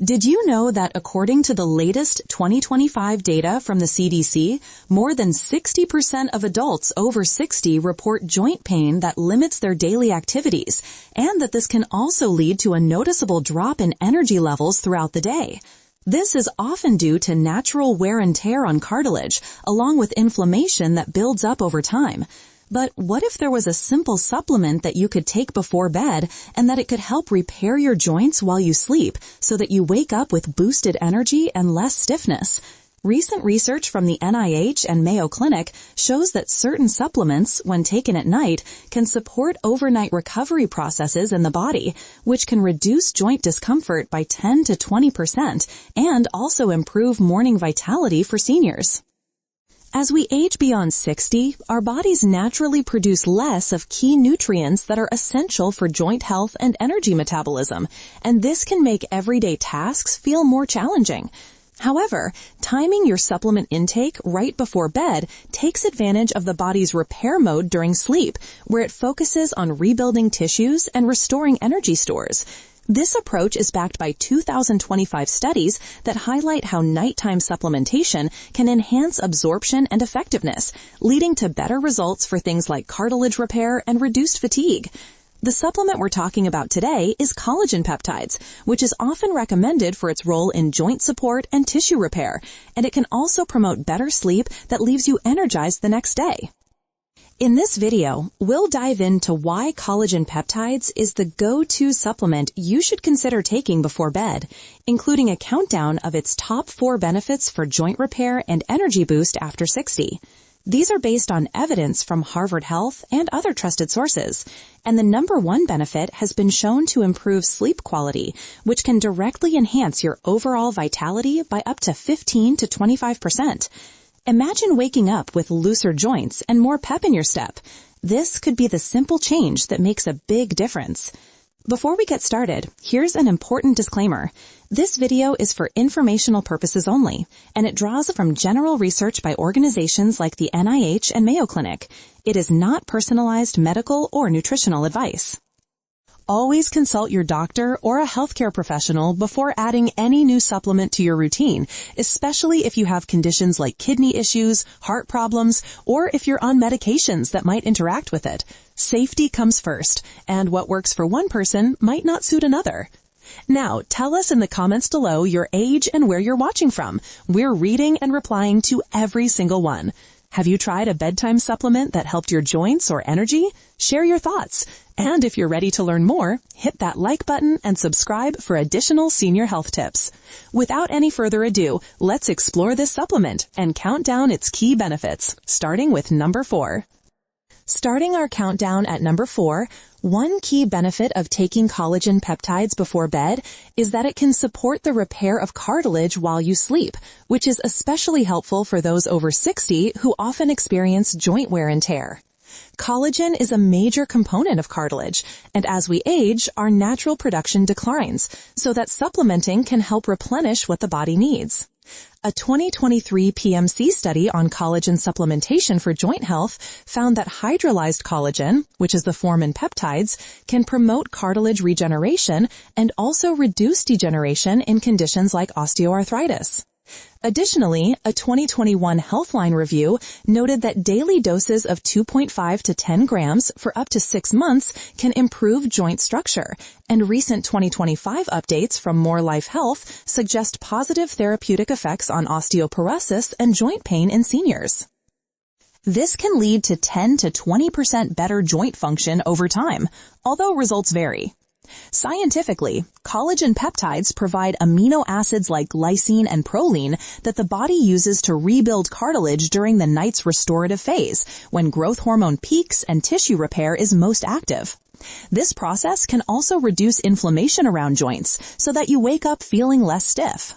Did you know that according to the latest 2025 data from the CDC, more than 60% of adults over 60 report joint pain that limits their daily activities, and that this can also lead to a noticeable drop in energy levels throughout the day? This is often due to natural wear and tear on cartilage, along with inflammation that builds up over time. But what if there was a simple supplement that you could take before bed and that it could help repair your joints while you sleep so that you wake up with boosted energy and less stiffness? Recent research from the NIH and Mayo Clinic shows that certain supplements, when taken at night, can support overnight recovery processes in the body, which can reduce joint discomfort by 10 to 20% and also improve morning vitality for seniors. As we age beyond 60, our bodies naturally produce less of key nutrients that are essential for joint health and energy metabolism, and this can make everyday tasks feel more challenging. However, timing your supplement intake right before bed takes advantage of the body's repair mode during sleep, where it focuses on rebuilding tissues and restoring energy stores. This approach is backed by 2025 studies that highlight how nighttime supplementation can enhance absorption and effectiveness, leading to better results for things like cartilage repair and reduced fatigue. The supplement we're talking about today is collagen peptides, which is often recommended for its role in joint support and tissue repair, and it can also promote better sleep that leaves you energized the next day. In this video, we'll dive into why collagen peptides is the go-to supplement you should consider taking before bed, including a countdown of its top 4 benefits for joint repair and energy boost after 60. These are based on evidence from Harvard Health and other trusted sources, and the number 1 benefit has been shown to improve sleep quality, which can directly enhance your overall vitality by up to 15 to 25%. Imagine waking up with looser joints and more pep in your step. This could be the simple change that makes a big difference. Before we get started, here's an important disclaimer. This video is for informational purposes only, and it draws from general research by organizations like the NIH and Mayo Clinic. It is not personalized medical or nutritional advice. Always consult your doctor or a healthcare professional before adding any new supplement to your routine, especially if you have conditions like kidney issues, heart problems, or if you're on medications that might interact with it. Safety comes first, and what works for one person might not suit another. Now, tell us in the comments below your age and where you're watching from. We're reading and replying to every single one. Have you tried a bedtime supplement that helped your joints or energy? Share your thoughts. And if you're ready to learn more, hit that like button and subscribe for additional senior health tips. Without any further ado, let's explore this supplement and count down its key benefits, starting with number 4. Starting our countdown at number 4, one key benefit of taking collagen peptides before bed is that it can support the repair of cartilage while you sleep, which is especially helpful for those over 60 who often experience joint wear and tear. Collagen is a major component of cartilage, and as we age, our natural production declines, so that supplementing can help replenish what the body needs. A 2023 PMC study on collagen supplementation for joint health found that hydrolyzed collagen, which is the form in peptides, can promote cartilage regeneration and also reduce degeneration in conditions like osteoarthritis. Additionally, a 2021 Healthline review noted that daily doses of 2.5 to 10 grams for up to 6 months can improve joint structure, and recent 2025 updates from More Life Health suggest positive therapeutic effects on osteoporosis and joint pain in seniors. This can lead to 10 to 20% better joint function over time, although results vary. Scientifically, collagen peptides provide amino acids like glycine and proline that the body uses to rebuild cartilage during the night's restorative phase, when growth hormone peaks and tissue repair is most active. This process can also reduce inflammation around joints so that you wake up feeling less stiff.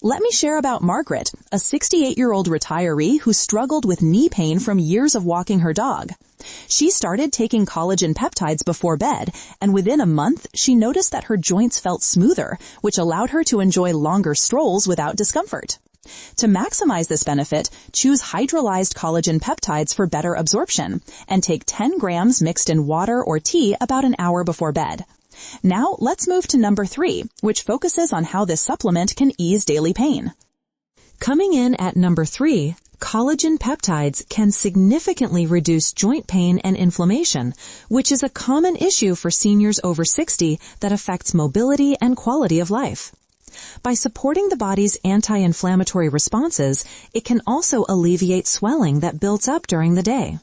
Let me share about Margaret, a 68-year-old retiree who struggled with knee pain from years of walking her dog. She started taking collagen peptides before bed, and within a month, she noticed that her joints felt smoother, which allowed her to enjoy longer strolls without discomfort. To maximize this benefit, choose hydrolyzed collagen peptides for better absorption, and take 10 grams mixed in water or tea about an hour before bed. Now let's move to number 3, which focuses on how this supplement can ease daily pain. Coming in at number 3, collagen peptides can significantly reduce joint pain and inflammation, which is a common issue for seniors over 60 that affects mobility and quality of life. By supporting the body's anti-inflammatory responses, it can also alleviate swelling that builds up during the day.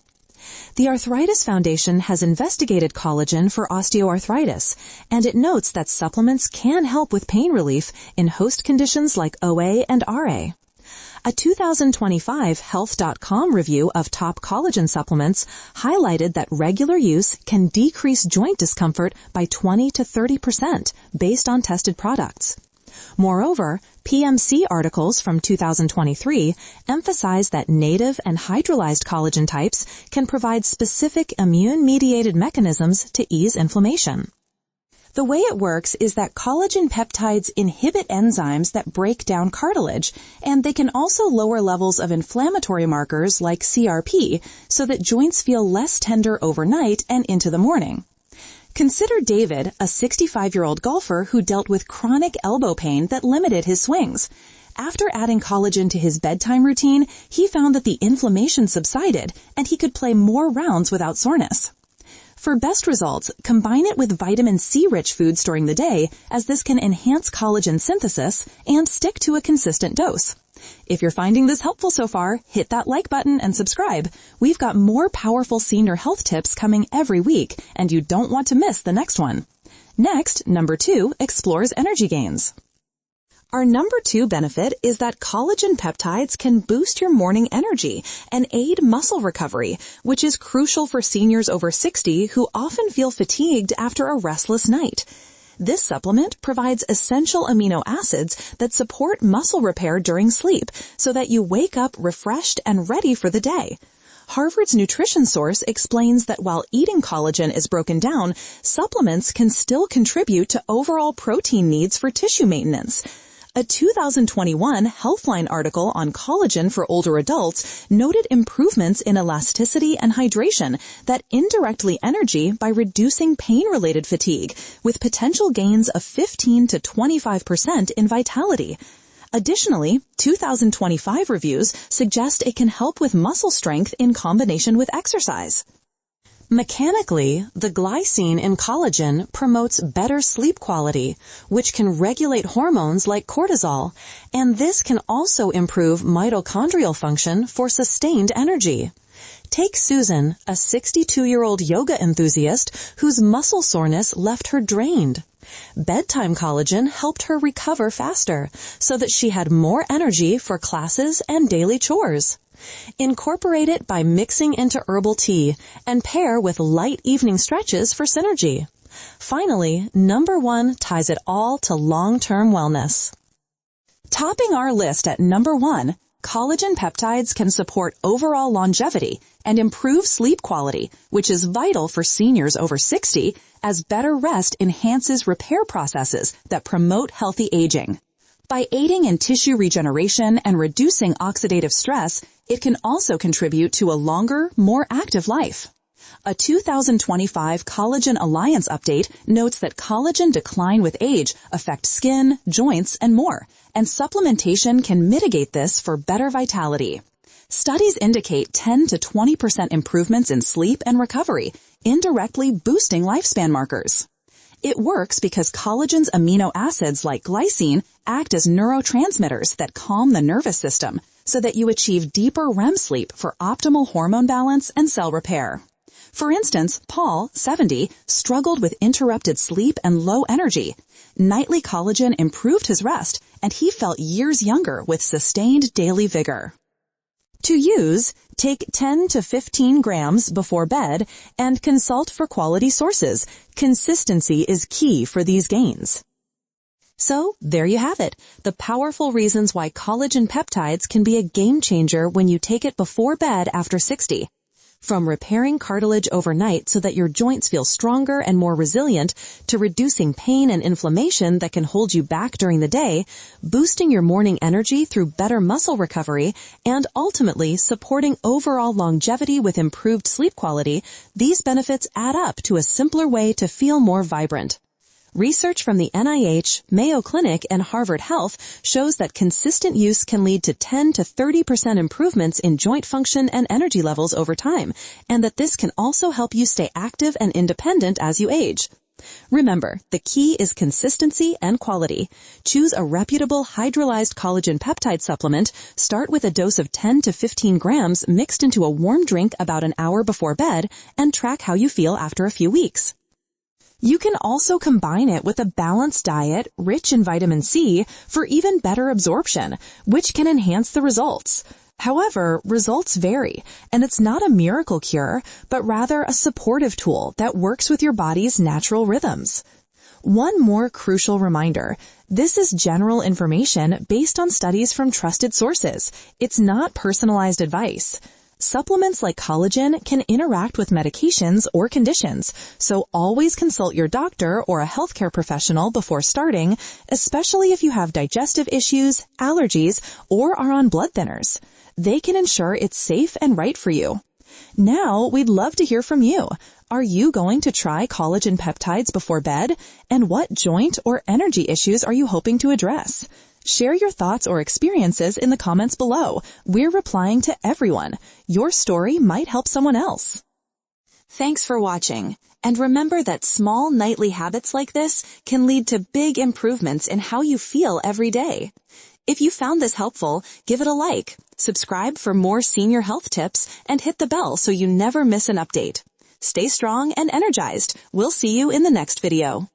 The Arthritis Foundation has investigated collagen for osteoarthritis, and it notes that supplements can help with pain relief in host conditions like OA and RA. A 2025 Health.com review of top collagen supplements highlighted that regular use can decrease joint discomfort by 20 to 30% based on tested products. Moreover, PMC articles from 2023 emphasize that native and hydrolyzed collagen types can provide specific immune-mediated mechanisms to ease inflammation. The way it works is that collagen peptides inhibit enzymes that break down cartilage, and they can also lower levels of inflammatory markers like CRP so that joints feel less tender overnight and into the morning. Consider David, a 65-year-old golfer who dealt with chronic elbow pain that limited his swings. After adding collagen to his bedtime routine, he found that the inflammation subsided and he could play more rounds without soreness. For best results, combine it with vitamin C-rich foods during the day, as this can enhance collagen synthesis and stick to a consistent dose. If you're finding this helpful so far, hit that like button and subscribe. We've got more powerful senior health tips coming every week, and you don't want to miss the next one. Next, number 2 explores energy gains. Our number 2 benefit is that collagen peptides can boost your morning energy and aid muscle recovery, which is crucial for seniors over 60 who often feel fatigued after a restless night. This supplement provides essential amino acids that support muscle repair during sleep so that you wake up refreshed and ready for the day. Harvard's nutrition source explains that while eating collagen is broken down, supplements can still contribute to overall protein needs for tissue maintenance. A 2021 Healthline article on collagen for older adults noted improvements in elasticity and hydration that indirectly energy by reducing pain-related fatigue, with potential gains of 15 to 25% in vitality. Additionally, 2025 reviews suggest it can help with muscle strength in combination with exercise. Mechanically, the glycine in collagen promotes better sleep quality, which can regulate hormones like cortisol, and this can also improve mitochondrial function for sustained energy. Take Susan, a 62-year-old yoga enthusiast whose muscle soreness left her drained. Bedtime collagen helped her recover faster, so that she had more energy for classes and daily chores. Incorporate it by mixing into herbal tea and pair with light evening stretches for synergy. Finally, number 1 ties it all to long-term wellness. Topping our list at number 1, collagen peptides can support overall longevity and improve sleep quality, which is vital for seniors over 60, as better rest enhances repair processes that promote healthy aging. By aiding in tissue regeneration and reducing oxidative stress, it can also contribute to a longer, more active life. A 2025 Collagen Alliance update notes that collagen decline with age affect skin, joints, and more, and supplementation can mitigate this for better vitality. Studies indicate 10 to 20% improvements in sleep and recovery, indirectly boosting lifespan markers. It works because collagen's amino acids like glycine act as neurotransmitters that calm the nervous system so that you achieve deeper REM sleep for optimal hormone balance and cell repair. For instance, Paul, 70, struggled with interrupted sleep and low energy. Nightly collagen improved his rest, and he felt years younger with sustained daily vigor. To use, take 10 to 15 grams before bed and consult for quality sources. Consistency is key for these gains. So, there you have it, the powerful reasons why collagen peptides can be a game changer when you take it before bed after 60. From repairing cartilage overnight so that your joints feel stronger and more resilient, to reducing pain and inflammation that can hold you back during the day, boosting your morning energy through better muscle recovery, and ultimately supporting overall longevity with improved sleep quality, these benefits add up to a simpler way to feel more vibrant. Research from the NIH, Mayo Clinic, and Harvard Health shows that consistent use can lead to 10 to 30% improvements in joint function and energy levels over time, and that this can also help you stay active and independent as you age. Remember, the key is consistency and quality. Choose a reputable hydrolyzed collagen peptide supplement, start with a dose of 10 to 15 grams mixed into a warm drink about an hour before bed, and track how you feel after a few weeks. You can also combine it with a balanced diet rich in vitamin C for even better absorption, which can enhance the results. However, results vary, and it's not a miracle cure, but rather a supportive tool that works with your body's natural rhythms. One more crucial reminder. This is general information based on studies from trusted sources. It's not personalized advice. Supplements like collagen can interact with medications or conditions, so always consult your doctor or a healthcare professional before starting, especially if you have digestive issues, allergies, or are on blood thinners. They can ensure it's safe and right for you. Now, we'd love to hear from you. Are you going to try collagen peptides before bed? And what joint or energy issues are you hoping to address? Share your thoughts or experiences in the comments below. We're replying to everyone. Your story might help someone else. Thanks for watching. And remember that small nightly habits like this can lead to big improvements in how you feel every day. If you found this helpful, give it a like, subscribe for more senior health tips, and hit the bell so you never miss an update. Stay strong and energized. We'll see you in the next video.